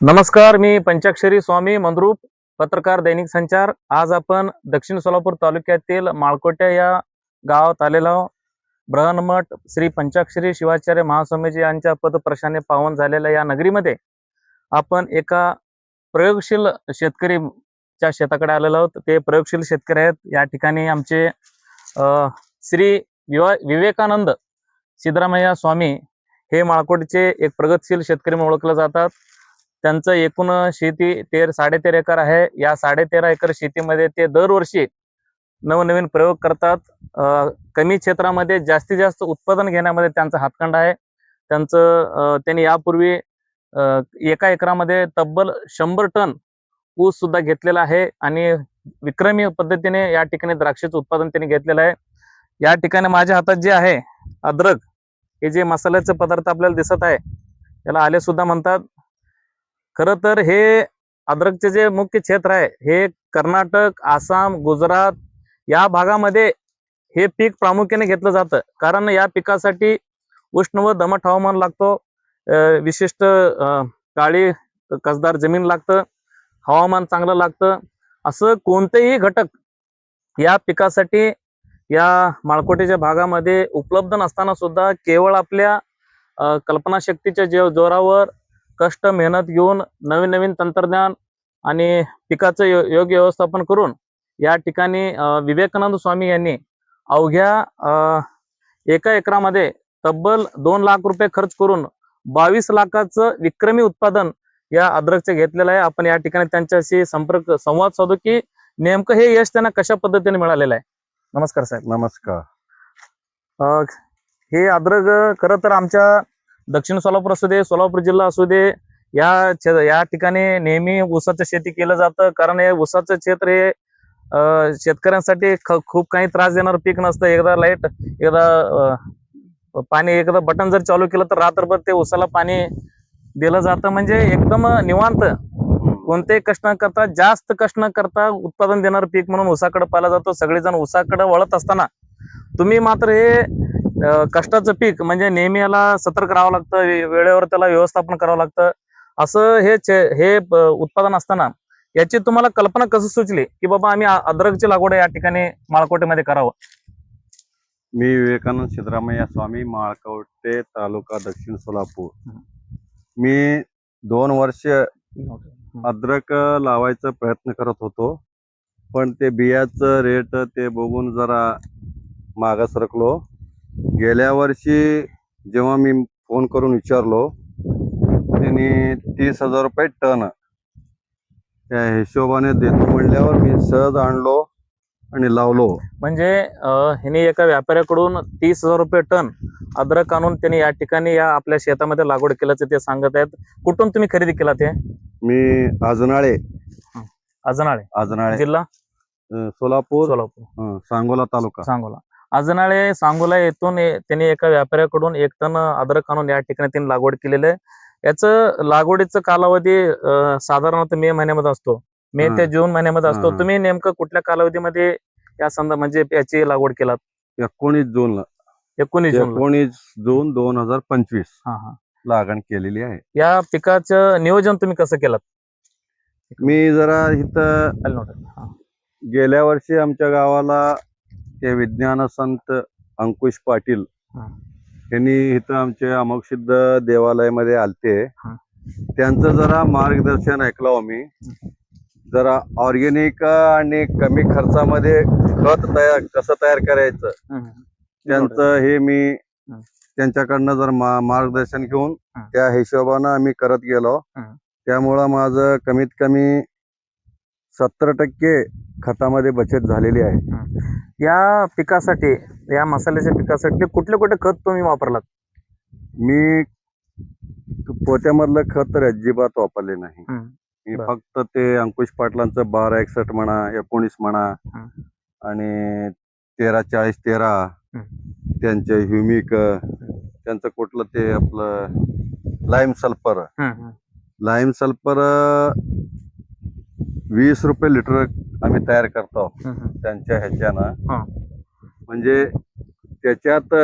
नमस्कार, मी पंचाक्षरी स्वामी मंद्रूप, पत्रकार दैनिक संचार. आज आपण दक्षिण सोलापूर तालुक्यातील माळकोटे या गावात आलेलो आहोत. ब्रह्ममठ श्री पंचाक्षरी शिवाचार्य महास्वामीजी यांच्या पदप्रशाने पावन झालेल्या या नगरीमध्ये आपण एका प्रयोगशील शेतकरीच्या शेताकडे आलेलो आहोत. ते प्रयोगशील शेतकरी आहेत. या ठिकाणी आमचे श्री विवेकानंद सिद्धरामय्या स्वामी हे माळकोटचे एक प्रगतशील शेतकरी म्हणून ओळखले जातात. त्यांचं एकूण शेती 13.5 एकर आहे. या 13.5 एकर शेतीमध्ये ते दरवर्षी नवनवीन प्रयोग करतात. कमी क्षेत्रामध्ये जास्तीत जास्त उत्पादन घेण्यामध्ये त्यांचा हातखंडा आहे. त्यांनी यापूर्वी एका एकरामध्ये तब्बल 100 टन ऊस सुद्धा घेतलेला आहे आणि विक्रमी पद्धतीने या ठिकाणी द्राक्षाचं उत्पादन त्यांनी घेतलेलं आहे. या ठिकाणी माझ्या हातात जे आहे अद्रक, हे जे मसाल्याचे पदार्थ आपल्याला दिसत आहे याला आले सुद्धा म्हणतात. खरं तर हे अद्रकचे जे मुख्य क्षेत्र आहे हे कर्नाटक, आसाम, गुजरात या भागामध्ये हे पीक प्रामुख्याने घेतलं जातं. कारण या पिकासाठी उष्ण व दमट हवामान लागतो. विशिष्ट काळी कसदार जमीन लागतं, हवामान चांगलं लागतं. असं कोणतेही घटक या पिकासाठी या माळकोटेच्या भागामध्ये उपलब्ध नसताना सुद्धा केवळ आपल्या कल्पनाशक्तीच्या जोरावर कष्ट मेहनत घेऊन नवीन नवीन तंत्रज्ञान आणि पिकाचं योग्य व्यवस्थापन करून या ठिकाणी विवेकानंद स्वामी यांनी अवघ्या एका एकरामध्ये तब्बल 2 लाख रुपये खर्च करून 22 लाखाचं विक्रमी उत्पादन या अद्रकचे घेतलेलं आहे. आपण या ठिकाणी त्यांच्याशी संवाद साधू की नेमकं हे यश त्यांना कशा पद्धतीने मिळालेलं आहे. नमस्कार साहेब. नमस्कार. हे अद्रक खरं तर आमच्या दक्षिण सोलापूर असू दे, सोलापूर जिल्हा असू दे, या ठिकाणी नेहमी ऊसाचं शेती केलं जातं. कारण हे ऊसाचं क्षेत्र हे शेतकऱ्यांसाठी खूप काही त्रास देणारं पीक नसतं. एकदा लाईट, एकदा पाणी, एकदा बटन जर चालू केलं तर रात्रभर ते ऊसाला पाणी दिलं जातं. म्हणजे एकदम निवांत, कोणतेही कष्ट न करता, जास्त कष्ट न करता उत्पादन देणारं पीक म्हणून ऊसाकडे पाहिला जातो. सगळेजण ऊसाकडे वळत असताना तुम्ही मात्र हे कष्टाचं पीक म्हणजे नेहमी याला सतर्क राहावं लागतं, वेळेवर त्याला व्यवस्थापन करावं लागतं. असं हे उत्पादन असताना याची तुम्हाला कल्पना कसं सुचली की बाबा आम्ही अद्रकची लागवड या ठिकाणी माळकोटेमध्ये करावं? मी विवेकानंद सिद्धरामय्या स्वामी, माळकोटे, तालुका दक्षिण सोलापूर. मी 2 वर्ष अद्रक लावायचा प्रयत्न करत होतो, पण ते बियाचं रेट ते बघून जरा मागं सरकलो. गेल्या वर्षी जेव्हा मी फोन करून विचारलो, त्यांनी 30,000 रुपये टन त्या हिशोबाने देतो म्हणल्यावर मी सहज आणलो आणि लावलो. म्हणजे ह्याने एका व्यापाऱ्याकडून 30,000 रुपये टन अद्रक आणून त्यांनी या ठिकाणी या आपल्या शेतामध्ये लागवड केल्याचं ते सांगत आहेत. कुठून तुम्ही खरेदी केला ते? मी अजनाळे जिल्हा सोलापूर, सांगोला तालुका. सांगोला येथून त्यांनी एका व्यापाऱ्याकडून 1 टन अद्रक आणून या ठिकाणी त्यांनी लागवड केलेलं आहे. याचं लागवडीचा कालावधी साधारणतः मे महिन्यामध्ये असतो, मे ते जून महिन्यामध्ये असतो. तुम्ही नेमकं कुठल्या कालावधीमध्ये म्हणजे याची लागवड केलात? 19 जूनला. 19 जून 2025 लागण केलेली आहे. या पिकाचं नियोजन तुम्ही कसं केलं? मी जरा इथं गेल्या वर्षी आमच्या गावाला ते विज्ञान संत अंकुश पाटील यांनी इथं आमचे अमोक्षिद्ध देवालयामध्ये आलते. त्यांचं जरा मार्गदर्शन ऐकलं मी. जरा ऑर्गेनिक आणि कमी खर्चामध्ये खत कसं तयार करायचं त्यांचं हे मी त्यांच्याकडनं जर मार्गदर्शन घेऊन त्या हिशोबानं आम्ही करत गेलो. त्यामुळं माझं कमीत कमी 70% खतामध्ये बचत झालेली आहे. या पिकासाठी, या मसाल्याच्या पिकासाठी कुठले खत तुम्ही वापरलात? मी पोत्यामधलं खत तर अजिबात वापरले नाही. मी फक्त ते अंकुश पाटलांचं 1261 म्हणा, 19 म्हणा आणि 1340-13 त्यांचे ह्युमिक, त्यांचं कुठलं ते आपलं लाईम सल्फर 20 रुपये लिटर आम्ही तयार करतो त्यांच्या ह्याच्यानं. म्हणजे त्याच्यात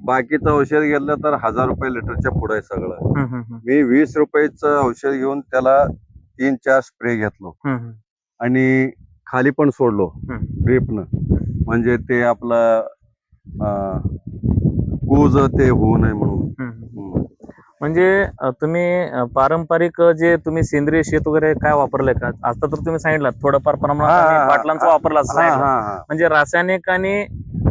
बाकीचं औषध घेतलं तर 1000 रुपये लिटरच्या पुढे आहे सगळं. हम्म, हम्म, हम्म, मी 20 रुपयाचं औषध घेऊन त्याला 3-4 स्प्रे घेतलो हम्म, आणि खाली पण सोडलो हम्म. ड्रीपनं, म्हणजे ते आपलं कूज ते होऊ नये म्हणून. हम्म. म्हणजे तुम्ही पारंपरिक जे तुम्ही सेंद्रिय शेत वगैरे काय वापरलंय का? आता तर तुम्ही सांगितलं थोडंफार प्रमाणात हा, आम्ही हा, बाटलांचं हा, वापरलं असं हा, सांगितलं. हा, म्हणजे रासायनिक आणि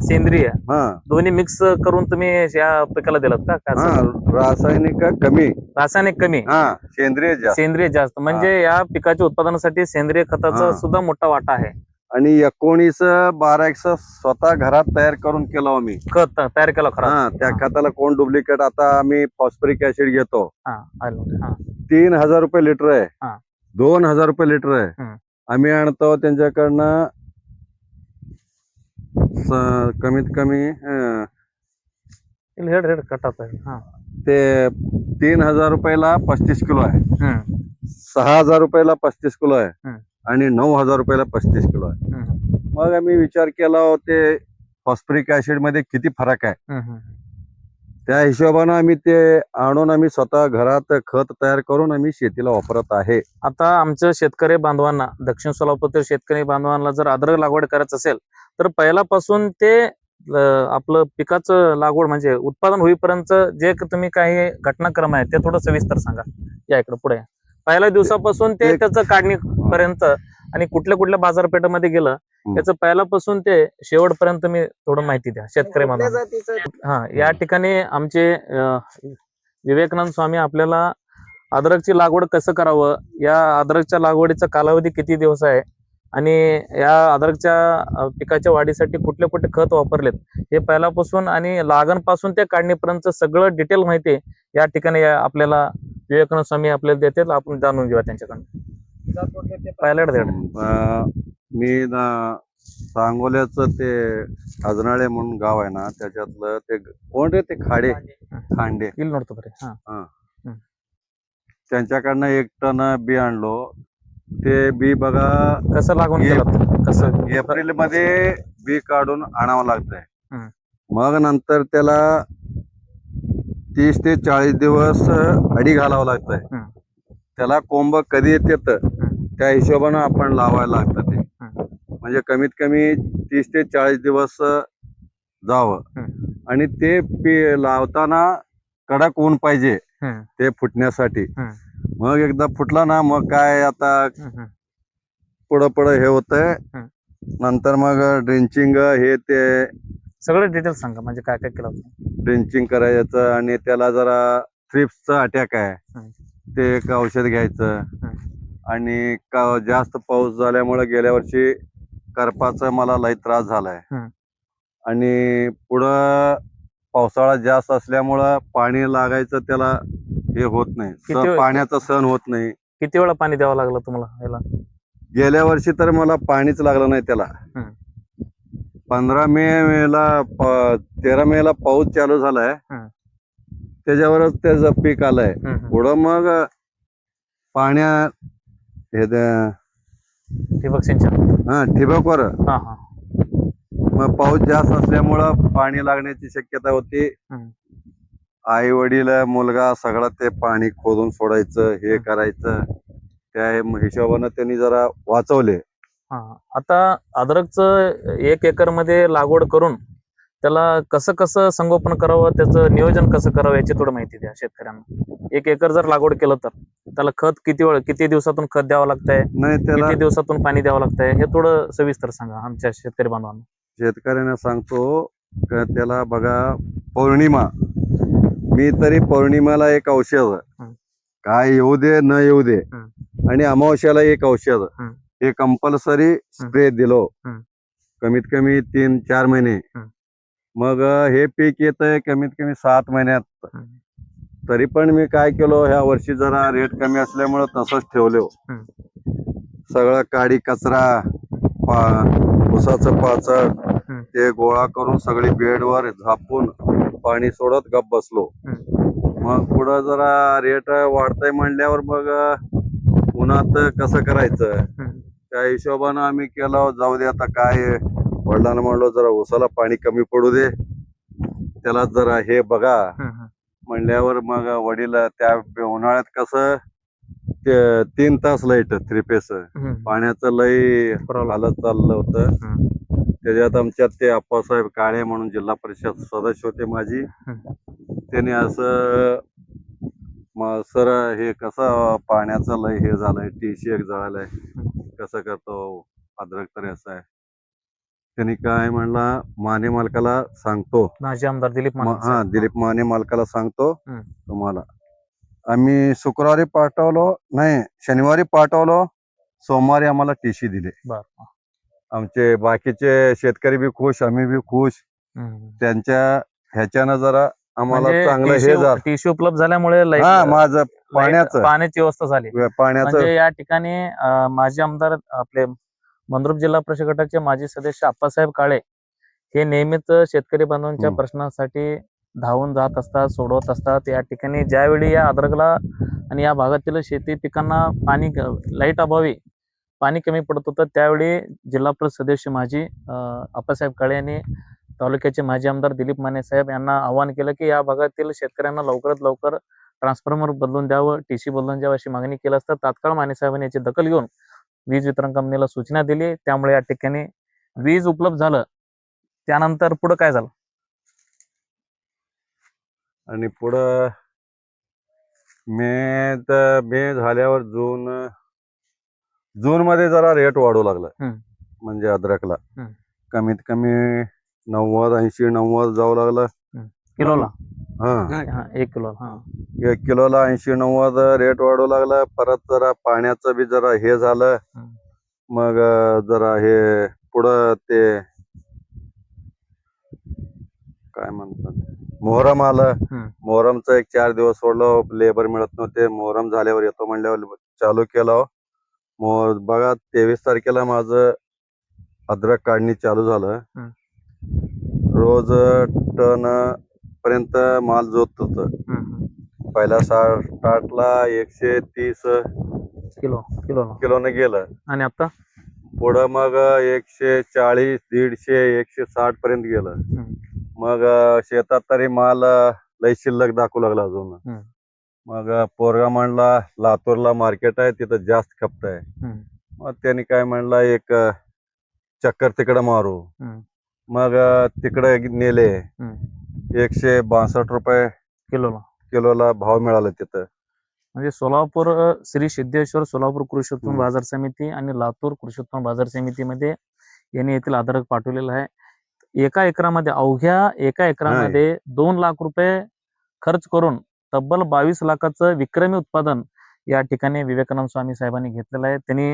सेंद्रिय हा, दोन्ही मिक्स करून तुम्ही या पिकाला दिलात का? काय हा, असं? रासायनिक कमी, रासायनिक कमी, हा, सेंद्रिय जास्त. सेंद्रिय जास्त. म्हणजे या पिकाच्या उत्पादनासाठी सेंद्रिय खताचा हा. सुद्धा मोठा वाटा आहे. आणि 19-12 स्वतः घरात तयार करून केलो आम्ही. खत तयार केला खरा. हा, त्या खताला कोण डुप्लिकेट, आता आम्ही फॉस्फरिक ऍसिड घेतो, हा, आलं. हा, 3000 रुपये लिटर आहे, हा. 2000 रुपये लिटर आहे. हम्म. आम्ही आणतो त्यांच्याकडनं कमीत कमी हेड कटात आहे. हा. ते 3000 रुपयाला 35 किलो आहे, हम्म, 6000 रुपयाला 35 किलो आहे हम्म. आणि 9000 रुपयाला 35 किलो आहे. हम्म, मग आम्ही विचार केला ते फॉस्फरिक ऍसिड मध्ये किती फरक आहे. हम्म. त्या हिशोबानं आम्ही ते आणून आम्ही स्वतः घरात खत तयार करून आम्ही शेतीला वापरत आहे. आता आमच्या शेतकरी बांधवांना, दक्षिण सोलापूरच्या शेतकरी बांधवांना जर अद्रक लागवड करायचं असेल तर पहिल्यापासून ते आपलं पिकाचं लागवड म्हणजे उत्पादन होईपर्यंत जे तुम्ही काही घटनाक्रम आहे ते थोडं सविस्तर सांगा. या इकडे पुढे या. पहिल्या दिवसापासून ते त्याचं काढणीपर्यंत आणि कुठल्या कुठल्या बाजारपेठामध्ये गेलं त्याचं पहिल्यापासून ते शेवटपर्यंत तुम्ही थोडं माहिती द्या शेतकरी बांधवांना. हा, या ठिकाणी आमचे विवेकानंद स्वामी आपल्याला अद्रकची लागवड कसं करावं, या अद्रकच्या लागवडीचा कालावधी किती दिवस आहे आणि या अद्रकच्या पिकाच्या वाढीसाठी कुठले कुठले खत वापरलेत हे पहिल्यापासून आणि लागणपासून ते काढणीपर्यंत सगळं डिटेल माहिती या ठिकाणी आपल्याला विवेकानंद स्वामी आपल्याला देतात. आपण जाणून घेऊया त्यांच्याकडून. पहिल्याकडे मी सांगोल्याचं ते अजनाळे म्हणून गाव आहे ना, त्याच्यातलं ते कोण रे ते खांडे येईल नव्हतं बरे. हा, त्यांच्याकडनं 1 टन बी आणलो. ते बी बघा कसं लागवड केलं, कसं एप्रिल मध्ये बी काढून आणावं लागतंय. हम्म. मग नंतर त्याला 30 ते 40 दिवस अडी घालावं लागतंय. हम्म. त्याला कोंब कधी येतात त्या हिशोबानं आपण लावायला लागतं ते. म्हणजे कमीत कमी 30 ते 40 दिवस जावं आणि ते लावताना कडक ऊन पाहिजे ते फुटण्यासाठी. मग एकदा फुटला ना, मग काय आता पुढं हे होतंय. नंतर मग ड्रेंचिंग हे ते सगळं डिटेल सांगा, म्हणजे काय काय केलं होतं. ड्रेंचिंग करायचं आणि त्याला जरा थ्रिप्सचा अटॅक आहे ते एक औषध घ्यायचं. आणि जास्त पाऊस झाल्यामुळे गेल्या वर्षी करपाचा मला लई त्रास झालाय आणि पुढं पावसाळा जास्त असल्यामुळं पाणी लागायचं त्याला हे होत नाही, पाण्याचा सण होत नाही. किती वेळा पाणी द्यावं लागलं तुम्हाला याला? गेल्या वर्षी तर मला पाणीच लागलं नाही त्याला. 13 मेला पाऊस चालू झालाय, त्याच्यावरच त्याचं पीक आलंय. पुढं मग पाण्या हे ठिबक सिंचन, ठिबकवर मग पाऊस जास्त असल्यामुळं पाणी लागण्याची शक्यता होती. आई वडील मुलगा सगळं ते पाणी खोदून सोडायचं, हे करायचं. त्या हिशोबानं त्यांनी जरा वाचवले. आता अद्रकचं 1 एकर मध्ये लागवड करून त्याला कसं कसं संगोपन करावं, त्याचं नियोजन कसं करावं याची थोडी माहिती द्या शेतकऱ्यांना. 1 एकर जर लागवड केलं तर त्याला खत किती दिवसातून खत द्यावं लागतंय, किती दिवसातून पाणी द्यावं लागतंय हे थोडं सविस्तर सांगा आमच्या शेतकरी बांधवांना. शेतकऱ्यांना सांगतो त्याला बघा, पौर्णिमा, मी तरी पौर्णिमाला एक औषध, काय येऊ दे न येऊ दे, आणि अमावस्याला एक औषध हे कंपल्सरी स्प्रे दिलो कमीत कमी 3-4 महिने. मग हे पीक येतंय कमीत कमी 7 महिन्यात. तरी पण मी काय केलो, ह्या वर्षी जरा रेट कमी असल्यामुळं तसंच ठेवलो. सगळं काडी कचरा, ऊसाचं पाचड ते गोळा करून सगळी बेडवर झापून पाणी सोडत गप बसलो. मग पुढं जरा रेट वाढतंय म्हणल्यावर मग उन्हात कसं करायचं त्या हिशोबानं आम्ही केलं. जाऊ दे आता काय, वडिलांना म्हणलो जरा ऊसाला पाणी कमी पडू दे, त्याला जरा हे बघा हम्म. म्हणल्यावर मग वडील त्या उन्हाळ्यात कसं 3 तास लाईट 3 फेस हम्म. पाण्याचं लय Problem. हालत चाललं होतं. हम्म. त्याच्यात आमच्यात ते आप्पासाहेब काळे म्हणून जिल्हा परिषद सदस्य होते माझी. त्याने असं सर हे कसं पाण्याचं लय हे झालंय, टीसी एक जळालंय, कसं करतो अद्रक तरी असं आहे. त्यांनी काय म्हणला, माने मालकाला सांगतो. माजी आमदार दिलीप माने हा साहेब. दिलीप माने मालकाला सांगतो हम्म. तुम्हाला. आम्ही शुक्रवारी पाठवलो, नाही शनिवारी पाठवलो, सोमवारी आम्हाला टीसी दिले. बर. आमचे बाकीचे शेतकरी बी खुश, आम्ही बी खुश. हम्म. त्यांच्या ह्याच्यानं जरा आम्हाला म्हणजे चांगलं हे झालं. टीसी उपलब्ध झाल्यामुळे हा माझं पाण्याचं पाण्याची व्यवस्था झाली. पाण्याचं म्हणजे या ठिकाणी माजी आमदार आपले मंद्रुप जिल्हा परिषद गटाचे माजी सदस्य आप्पासाहेब काळे हे नेहमीच शेतकरी बांधवांच्या हम्म. प्रश्नासाठी धावून जात असतात, सोडवत असतात. या ठिकाणी ज्यावेळी या अद्रकला आणि या भागातील शेती पिकांना पाणी लाईट अभावी पाणी कमी पडत होतं, त्यावेळी जिल्हा परिषद सदस्य माजी आप्पासाहेब काळे यांनी तालुक्याचे माजी आमदार दिलीप माने साहेब यांना आवाहन केलं की या भागातील शेतकऱ्यांना लवकरात लवकर ट्रान्सफॉर्मर बदलून द्यावं, टीसी बदलून द्यावं अशी मागणी केली असता तात्काळ माने साहेबांनी याची दखल घेऊन वीज वितरण कंपनीला सूचना दिली. त्यामुळे या ठिकाणी वीज उपलब्ध झालं. त्यानंतर पुढे काय झालं? आणि पुढं मे झाल्यावर जून मध्ये जरा रेट वाढू लागला. म्हणजे अद्रकला कमीत कमी 90-80-90 जाऊ लागला किलोला. हा 1 किलो. 1 किलोला 80-90 रेट वाढू लागला. परत जरा पाण्याचं बी जरा हे झालं. मग जरा हे पुढं ते काय म्हणतात मोहरम आलं. मोहरमचं 1-4 दिवस सोडलं, लेबर मिळत नव्हते. मोहरम झाल्यावर येतो म्हणल्यावर चालू केलं. बघा 23 तारखेला माझं अद्रक काढणी चालू झालं. रोज टन पर्यंत माल जोत होत. पहिला स्टार्टला 130 किलोने गेलं आणि आता पुढं मग 140, 150, 160 पर्यंत गेलं. मग शेतात तरी माल लय शिल्लक दाखवू लागला अजून. मग पोरगा म्हणला लातूरला मार्केट आहे, तिथं जास्त खपत आहे. मग त्यांनी काय म्हणला एक चक्कर तिकडं मारू. मग तिकडे नेले. 162 रुपये किलोला भाव मिळाला तिथं. म्हणजे सोलापूर श्री सिद्धेश्वर सोलापूर कृषी उत्पन्न बाजार समिती आणि लातूर कृषी उत्पन्न बाजार समितीमध्ये यांनी येथील अद्रक पाठवलेलं आहे. अवघ्या एका एकरामध्ये 2 लाख रुपये खर्च करून तब्बल 22 लाखाचं विक्रमी उत्पादन या ठिकाणी विवेकानंद स्वामी साहेबांनी घेतलेलं आहे. त्यांनी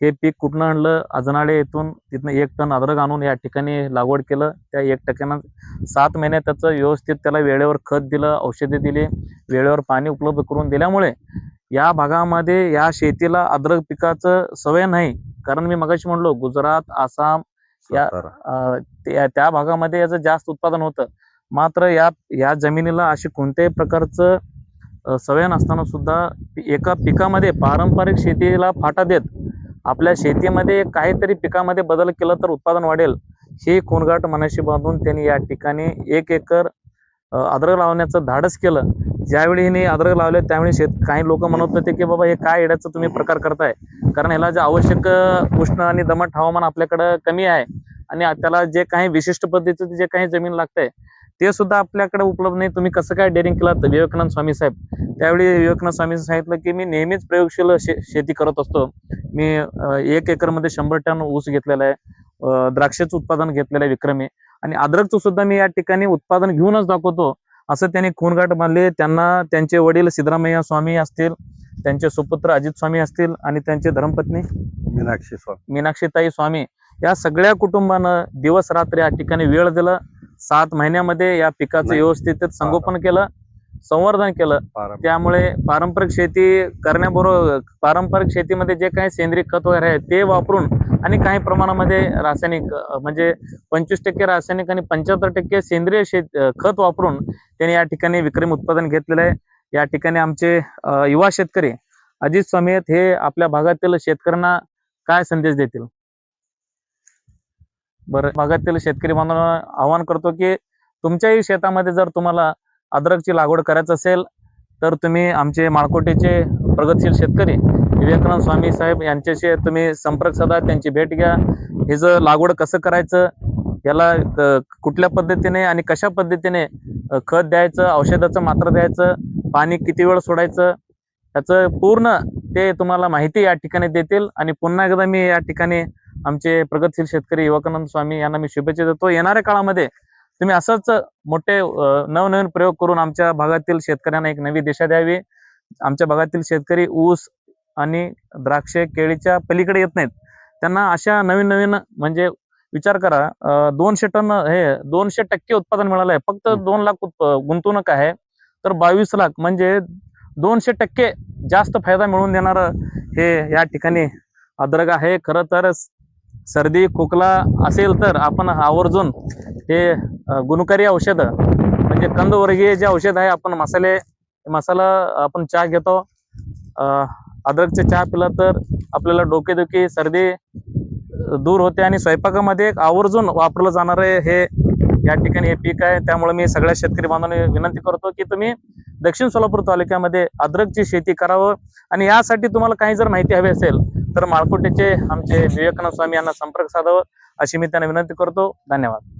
हे पीक कुठनं आणलं? अजनाळे येथून. तिथनं 1 टन अद्रक आणून या ठिकाणी लागवड केलं. त्या 1% 7 महिने त्याचं व्यवस्थित त्याला वेळेवर खत दिलं, औषधे दिली, वेळेवर पाणी उपलब्ध करून दिल्यामुळे या भागामध्ये या शेतीला अद्रक पिकाचं सवय नाही. कारण मी मगाशी म्हणलो गुजरात, आसाम त्या भागामध्ये याचं जास्त उत्पादन होतं. मात्र या जमिनीला अशी कोणत्याही प्रकारचं सवय नसताना सुद्धा एका पिकामध्ये पारंपरिक शेतीला फाटा देत आपल्या शेतीमध्ये काहीतरी पिकामध्ये बदल केला तर उत्पादन वाढेल ही कोणगाठ मनाशी बांधून त्यांनी या ठिकाणी 1 एकर अद्रक लावण्याचं धाडस केलं. ज्यावेळी हिने अद्रक लावले त्यावेळी काही लोक म्हणत होते की बाबा हे काय येड्याचं तुम्ही प्रकार करताय, कारण ह्याला जे आवश्यक उष्ण आणि दमट हवामान आपल्याकडं कमी आहे आणि त्याला जे काही विशिष्ट पद्धतीचं जे काही जमीन लागतंय ते सुद्धा आपल्याकडे उपलब्ध नाही. तुम्ही कसं काय डेअरिंग केलं? तर विवेकानंद स्वामी साहेब त्यावेळी विवेकानंद स्वामी सांगितलं की मी नेहमीच प्रयोगशील शेती करत असतो. मी 1 एकरमध्ये 100 टन ऊस घेतलेला आहे, द्राक्षाचं उत्पादन घेतलेलं आहे विक्रमी, आणि अद्रकचं सुद्धा मी या ठिकाणी उत्पादन घेऊनच दाखवतो असं त्यांनी खूणगाठ बांधले. त्यांना त्यांचे वडील सिद्धरामय्या स्वामी असतील, त्यांचे सुपुत्र अजित स्वामी असतील आणि त्यांचे धर्मपत्नी मीनाक्षीताई स्वामी या सगळ्या कुटुंबानं दिवस रात्र या ठिकाणी वेळ दिला. 7 महिन्यामध्ये या पिकाचं व्यवस्थित संगोपन केलं, संवर्धन केलं. त्यामुळे पारंपरिक शेती करण्याबरोबर पारंपरिक शेतीमध्ये जे काही सेंद्रिय खत वगैरे आहे ते वापरून आणि काही प्रमाणामध्ये रासायनिक म्हणजे 25% रासायनिक आणि 75% सेंद्रिय खत वापरून त्यांनी या ठिकाणी विक्रमी उत्पादन घेतलेलं आहे. या ठिकाणी आमचे युवा शेतकरी अजित स्वामी आहेत, हे आपल्या भागातील शेतकऱ्यांना काय संदेश देतील? बरं, भागातील शेतकरी बांधवांना आवाहन करतो की तुमच्याही शेतामध्ये जर तुम्हाला अद्रकची लागवड करायचं असेल तर तुम्ही आमचे माळकोटेचे प्रगतशील शेतकरी विवेकानंद स्वामी साहेब यांच्याशी तुम्ही संपर्क साधा, त्यांची भेट घ्या. हे जर लागवड कसं करायचं, याला कुठल्या पद्धतीने आणि कशा पद्धतीने खत द्यायचं, औषधाचं मात्रा द्यायचं, पाणी किती वेळ सोडायचं, याचं पूर्ण ते तुम्हाला माहिती या ठिकाणी देतील. आणि पुन्हा एकदा मी या ठिकाणी आमचे प्रगतशील शेतकरी विवेकानंद स्वामी यांना मी शुभेच्छा देतो. येणाऱ्या काळामध्ये तुम्ही असंच मोठे नवनवीन प्रयोग करून आमच्या भागातील शेतकऱ्यांना एक नवी दिशा द्यावी. आमच्या भागातील शेतकरी ऊस आणि द्राक्षे केळीच्या पलीकडे येत नाहीत. त्यांना अशा नवीन नवीन म्हणजे विचार करा, 200 टन हे 200% उत्पादन मिळालं आहे. फक्त 2 लाख गुंतवणूक आहे, तर 22 लाख म्हणजे 200% जास्त फायदा मिळवून देणारं हे या ठिकाणी अद्रक आहे. खरं तर सर्दी खोकला असेल तर आपण आवर्जून हे गुणकारी औषधं म्हणजे कंदवर्गीय जे औषध आहे, आपण मसाला आपण चहा घेतो, अद्रकचे चहा पिला तर आपल्याला डोकेदुखी सर्दी दूर होते. आणि स्वयंपाकामध्ये एक आवर्जून वापरलं जाणार आहे हे या ठिकाणी हे पीक आहे. त्यामुळे मी सगळ्या शेतकरी बांधवांना विनंती करतो की तुम्ही दक्षिण सोलापूर तालुक्यामध्ये अद्रकची शेती करावं. आणि यासाठी तुम्हाला काही जर माहिती हवी असेल तर माळकोटेचे आमचे विवेकानंद स्वामी यांना संपर्क साधावं अशी मी त्यांना विनंती करतो. धन्यवाद.